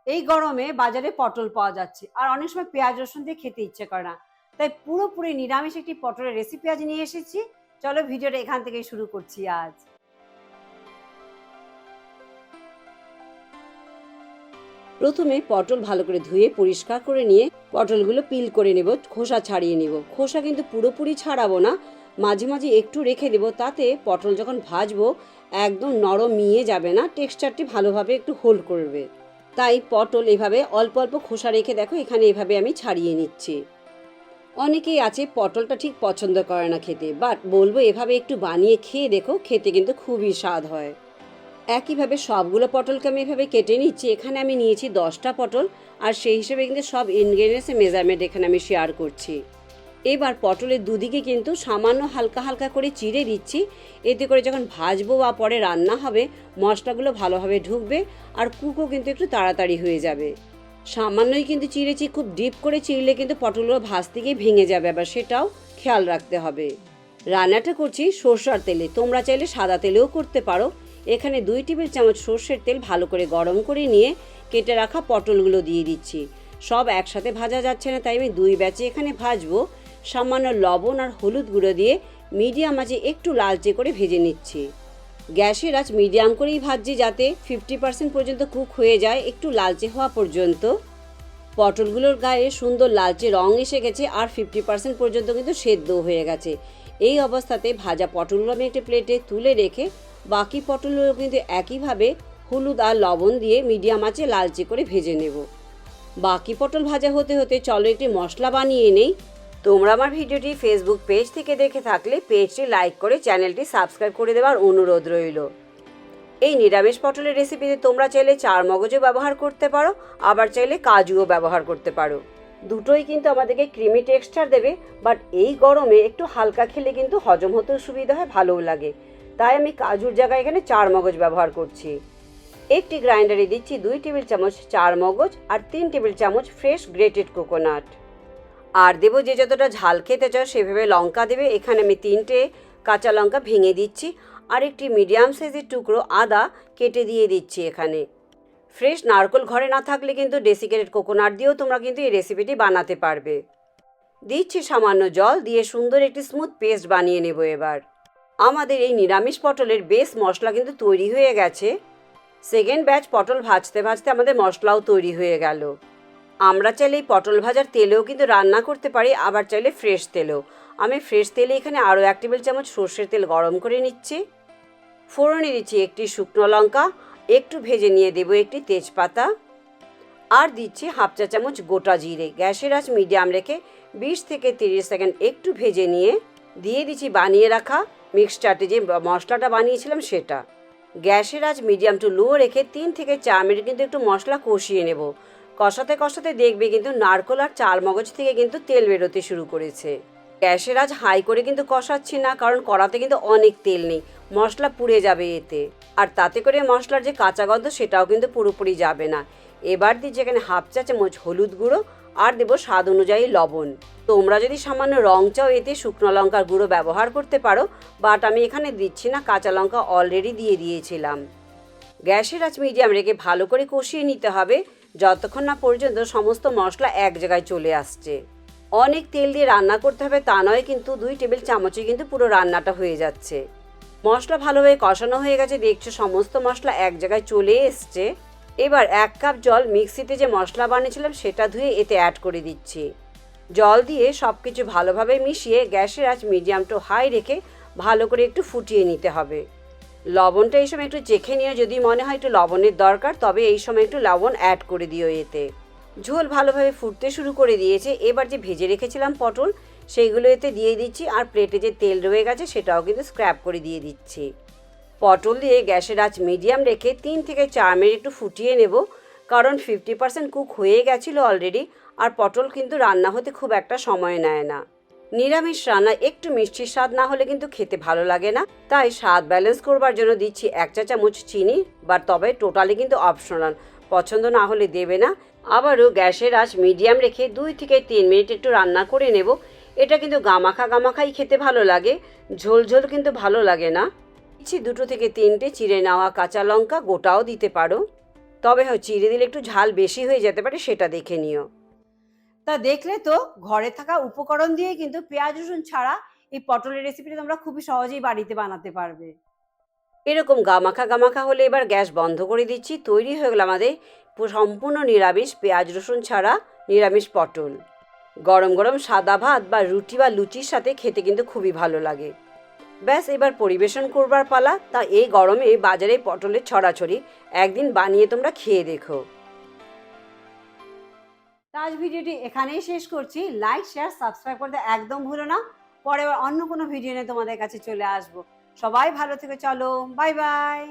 এই গরমে বাজারে পটল পাওয়া যাচ্ছে আর অনেক সময় পেঁয়াজ রসুন দিয়ে খেতে ইচ্ছে করে না, তাই পুরোপুরি নিরামিষ একটি পটলের রেসিপি আজ নিয়ে এসেছি। চলো ভিডিওটা এখান থেকে শুরু করছি আজ। প্রথমে পটল ভালো করে ধুয়ে পরিষ্কার করে নিয়ে পটলগুলো পিল করে নেব, খোসা ছাড়িয়ে নেব। খোসা কিন্তু পুরোপুরি ছাড়াবো না, মাঝে মাঝে একটু রেখে দেবো, তাতে পটল যখন ভাজবো একদম নরম মিয়ে যাবে না, টেক্সচারটি ভালোভাবে একটু হোল্ড করবে। তাই পটল এভাবে অল্প অল্প খোসা রেখে দেখো এখানে এভাবে আমি ছাড়িয়ে নিচ্ছি। অনেকেই আছে পটলটা ঠিক পছন্দ করে না খেতে, বাট বলবো এভাবে একটু বানিয়ে খেয়ে দেখো, খেতে কিন্তু খুবই স্বাদ হয়। একইভাবে সবগুলো পটলকে আমি এভাবে কেটে নিচ্ছি। এখানে আমি নিয়েছি 10টা পটল, আর সেই হিসেবে কিন্তু সব ইনগ্রেডিয়েন্টসের মেজারমেন্ট এখানে আমি শেয়ার করছি। এবার পটলের দুদিকে কিন্তু সামান্য হালকা হালকা করে চিড়ে দিচ্ছি, এতে করে যখন ভাজবো বা পরে রান্না হবে মশলাগুলো ভালোভাবে ঢুকবে আর কুকও কিন্তু একটু তাড়াতাড়ি হয়ে যাবে। সামান্যই কিন্তু চিড়েছি, খুব ডিপ করে চিড়লে কিন্তু পটলগুলো ভাজতে গিয়ে ভেঙে যাবে, আবার সেটাও খেয়াল রাখতে হবে। রান্নাটা করছি সরষের তেলে, তোমরা চাইলে সাদা তেলেও করতে পারো। এখানে 2 টেবিল চামচ সর্ষের তেল ভালো করে গরম করে নিয়ে কেটে রাখা পটলগুলো দিয়ে দিচ্ছি। সব একসাথে ভাজা যাচ্ছে না, তাই আমি 2 ব্যাচে এখানে ভাজবো। সামান্য লবণ আর হলুদ গুঁড়ো দিয়ে মিডিয়াম আঁচে একটু লালচে করে ভেজে নিচ্ছি। গ্যাসের আঁচ মিডিয়াম করেই ভাজছি, যাতে 50% পর্যন্ত কুক হয়ে যায়, একটু লালচে হওয়া পর্যন্ত। পটলগুলোর গায়ে সুন্দর লালচে রং এসে গেছে আর 50% পর্যন্ত কিন্তু সেদ্ধ হয়ে গেছে। এই অবস্থাতে ভাজা পটলগুলো আমি একটা প্লেটে তুলে রেখে বাকি পটলগুলো কিন্তু একইভাবে হলুদ আর লবণ দিয়ে মিডিয়াম আঁচে লালচে করে ভেজে নেব। বাকি পটল ভাজা হতে হতে চলো একটি মশলা বানিয়ে নেই। তোমরা আমার ভিডিওটি ফেসবুক পেজ থেকে দেখে থাকলে পেজটি লাইক করে চ্যানেলটি সাবস্ক্রাইব করে দেওয়ার অনুরোধ রইল। এই নিরামিষ পটলের রেসিপিতে তোমরা চাইলে 4 মগজও ব্যবহার করতে পারো, আবার চাইলে কাজুও ব্যবহার করতে পারো। দুটোই কিন্তু আমাদেরকে ক্রিমি টেক্সচার দেবে, বাট এই গরমে একটু হালকা খেলে কিন্তু হজম হতেও সুবিধা হয়, ভালোও লাগে। তাই আমি কাজুর জায়গায় এখানে 4 মগজ ব্যবহার করছি। একটি গ্রাইন্ডারে দিচ্ছি 2 টেবিল চামচ 4 মগজ আর 3 টেবিল চামচ ফ্রেশ গ্রেটেড কোকোনাট। আর দেবো যে যতটা ঝাল খেতে চাও সেভাবে লঙ্কা দেবে। এখানে আমি 3টে কাঁচা লঙ্কা ভেঙে দিচ্ছি আর একটি মিডিয়াম সাইজের টুকরো আদা কেটে দিয়ে দিচ্ছি। এখানে ফ্রেশ নারকেল ঘরে না থাকলে কিন্তু ডেসিকেটেড কোকোনাট দিয়েও তোমরা কিন্তু এই রেসিপিটি বানাতে পারবে। দিচ্ছি সামান্য জল দিয়ে সুন্দর একটি স্মুথ পেস্ট বানিয়ে নেব। এবার আমাদের এই নিরামিষ পটলের বেস মশলা কিন্তু তৈরি হয়ে গেছে। সেকেন্ড ব্যাচ পটল ভাজতে ভাজতে আমাদের মশলাও তৈরি হয়ে গেল। আমরা চাইলে এই পটল ভাজার তেলেও কিন্তু রান্না করতে পারি, আবার চাইলে ফ্রেশ তেলেও। আমি ফ্রেশ তেলে এখানে আরও 1 টেবিল চামচ সর্ষের তেল গরম করে নিচ্ছি। ফোড়নে দিচ্ছি একটি শুকনো লঙ্কা, একটু ভেজে নিয়ে দেবো একটি তেজপাতা, আর দিচ্ছি 1/2 চা চামচ গোটা জিরে। গ্যাসের আঁচ মিডিয়াম রেখে 20 থেকে 30 সেকেন্ড একটু ভেজে নিয়ে দিয়ে দিচ্ছি বানিয়ে রাখা মিক্সচারটি, যে মশলাটা বানিয়েছিলাম সেটা। গ্যাসের আঁচ মিডিয়াম টু লো রেখে 3 থেকে 4 মিনিট কিন্তু একটু মশলা কষিয়ে নেব। কষাতে কষাতে দেখবে কিন্তু নারকেল আর 4 মগজ থেকে কিন্তু তেল বেরোতে শুরু করেছে। গ্যাসের আঁচ হাই করে কিন্তু কষাচ্ছি না, কারণ কড়াতে কিন্তু অনেক তেল নেই, মশলা পুড়ে যাবে এতে, আর তাতে করে মশলার যে কাঁচা গন্ধ সেটাও কিন্তু পুরোপুরি যাবে না। এবার দিচ্ছি এখানে 1/2 চা চামচ হলুদ গুঁড়ো আর দেবো স্বাদ অনুযায়ী লবণ। তোমরা যদি সামান্য রং চাও এতে শুকনো লঙ্কার গুঁড়ো ব্যবহার করতে পারো, বাট আমি এখানে দিচ্ছি না, কাঁচা লঙ্কা অলরেডি দিয়ে দিয়েছিলাম। গ্যাসের আঁচ মিডিয়াম রেখে ভালো করে কষিয়ে নিতে হবে যতক্ষণ না পর্যন্ত সমস্ত মশলা এক জায়গায় চলে আসছে। অনেক তেল দিয়ে রান্না করতে হবে তা নয়, কিন্তু 2 টেবিল চামচে কিন্তু পুরো রান্নাটা হয়ে যাচ্ছে। মশলা ভালোভাবে কষানো হয়ে গেছে, দেখছো সমস্ত মশলা এক জায়গায় চলে এসছে। এবার 1 কাপ জল মিক্সিতে যে মশলা বানিয়েছিলাম সেটা ধুয়ে এতে অ্যাড করে দিচ্ছি। জল দিয়ে সব কিছু ভালোভাবে মিশিয়ে গ্যাসের আঁচ মিডিয়াম টু হাই রেখে ভালো করে একটু ফুটিয়ে নিতে হবে। লবণটা এই সময় একটু চেখে নিয়ে যদি মনে হয় একটু লবণের দরকার, তবে এই সময় একটু লবণ অ্যাড করে দিও এতে। ঝোল ভালোভাবে ফুটতে শুরু করে দিয়েছে। এবার যে ভেজে রেখেছিলাম পটল সেইগুলো এতে দিয়ে দিচ্ছি, আর প্লেটে যে তেল রয়ে গেছে সেটাও কিন্তু স্ক্র্যাপ করে দিয়ে দিচ্ছি। পটল দিয়ে গ্যাসের আঁচ মিডিয়াম রেখে 3 থেকে 4 মিনিট একটু ফুটিয়ে নেব, কারণ 50% কুক হয়ে গেছিলো অলরেডি, আর পটল কিন্তু রান্না হতে খুব একটা সময় নেয় না। নিরামিষ রান্না একটু মিষ্টির স্বাদ না হলে কিন্তু খেতে ভালো লাগে না, তাই স্বাদ ব্যালেন্স করবার জন্য দিচ্ছি 1 চা চামচ চিনি, বা তবে টোটালি কিন্তু অপশনাল, পছন্দ না হলে দেবে না। আবারও গ্যাসের আঁচ মিডিয়াম রেখে 2 থেকে 3 মিনিট একটু রান্না করে নেব। এটা কিন্তু গামাখা গামাখাই খেতে ভালো লাগে, ঝোল ঝোল কিন্তু ভালো লাগে না। দিচ্ছি 2 থেকে 3টে চিড়ে নেওয়া কাঁচা লঙ্কা, গোটাও দিতে পারো। তবে চিড়ে দিলে একটু ঝাল বেশি হয়ে যেতে পারে, সেটা দেখে নিও। তা দেখলে তো, ঘরে থাকা উপকরণ দিয়ে কিন্তু পেঁয়াজ রসুন ছাড়া এই পটলের রেসিপিটা তোমরা খুবই সহজেই বাড়িতে বানাতে পারবে। এরকম গামাখা গামাখা হলে এবার গ্যাস বন্ধ করে দিচ্ছি। তৈরি হয়ে গেল আমাদের সম্পূর্ণ নিরামিষ পেঁয়াজ রসুন ছাড়া নিরামিষ পটল। গরম গরম সাদা ভাত বা রুটি বা লুচির সাথে খেতে কিন্তু খুবই ভালো লাগে। ব্যাস এবার পরিবেশন করবার পালা। তা এই গরমে বাজারে পটলের ছড়াছড়ি, একদিন বানিয়ে তোমরা খেয়ে দেখো। আজ ভিডিওটি এখানেই শেষ করছি। লাইক শেয়ার সাবস্ক্রাইব করতে একদম ভুলো না। পরে অন্য কোনো ভিডিও নিয়ে তোমাদের কাছে চলে আসবো। সবাই ভালো থেকে চলো, বাই বাই।